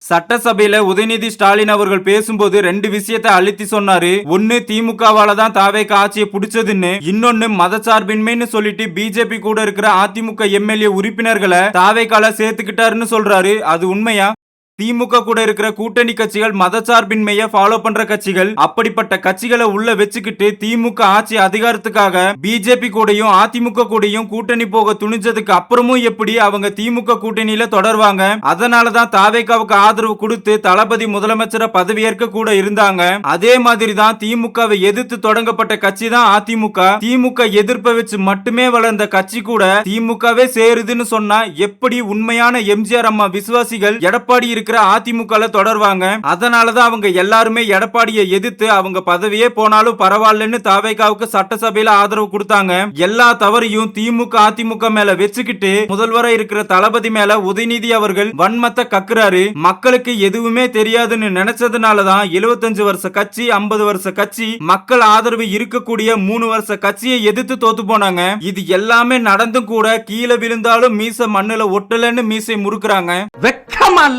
சட்டசபையில உதயநிதி ஸ்டாலின் அவர்கள் பேசும்போது ரெண்டு விஷயத்தை அழுத்தி சொன்னாரு. ஒன்னு திமுகவால தான் தாவேக ஆட்சியை புடிச்சதுன்னு, இன்னொன்னு மதச்சார்பின்மைன்னு சொல்லிட்டு பிஜேபி கூட இருக்கிற அதிமுக எம்எல்ஏ உறுப்பினர்களை தாவேகால சேர்த்துக்கிட்டாருன்னு சொல்றாரு. அது உண்மையா? திமுக கூட இருக்கிற கூட்டணி கட்சிகள் மதச்சார்பின்மையை ஃபாலோ பண்ற கட்சிகள். அப்படிப்பட்ட கட்சிகளை உள்ள வச்சுக்கிட்டு திமுக ஆட்சி அதிகாரத்துக்காக பிஜேபி கூடயும் அதிமுக கூடயும் கூட்டணி போக துணிஞ்சதுக்கு அப்புறமும் எப்படி அவங்க திமுக கூட்டணியில தொடர்வாங்க? அதனாலதான் தாவேகாவுக்கு ஆதரவு கொடுத்து தளபதி முதலமைச்சரை பதவியேற்க கூட இருந்தாங்க. அதே மாதிரி தான் திமுகவை எதிர்த்து தொடங்கப்பட்ட கட்சி தான் அதிமுக. திமுக எதிர்ப்பை வச்சு மட்டுமே வளர்ந்த கட்சி கூட திமுகவே சேருதுன்னு சொன்னா எப்படி உண்மையான எம்ஜிஆர் அம்மா விசுவாசிகள் எடப்பாடி அதிமுக தொடர்வாங்க? அதனாலதான் அவங்க எல்லாருமே எடப்பாடியை எதிர்த்து அவங்க பதவியே போனாலும் பரவாயில்லன்னு தாவேகாவுக்கு சட்டசபையில ஆதரவு கொடுத்தாங்க. எல்லா தவறையும் திமுக அதிமுக மேல வச்சுக்கிட்டு முதல்வரா இருக்கிற தளபதி மேல உதயநிதி அவர்கள் வன்மத்தை கக்குறாரு. மக்களுக்கு எதுவுமே தெரியாதுன்னு நினைச்சதுனாலதான் 75 வருஷ கட்சி, 50 வருஷ கட்சி, மக்கள் ஆதரவு இருக்கக்கூடிய 3 வருஷ கட்சியை எதிர்த்து தோத்து போனாங்க. இது எல்லாமே நடந்தும் கூட கீழே விழுந்தாலும் மீசை மண்ணுல ஒட்டலன்னு மீசை முறுக்குறாங்க. வெக்கமா இல்ல?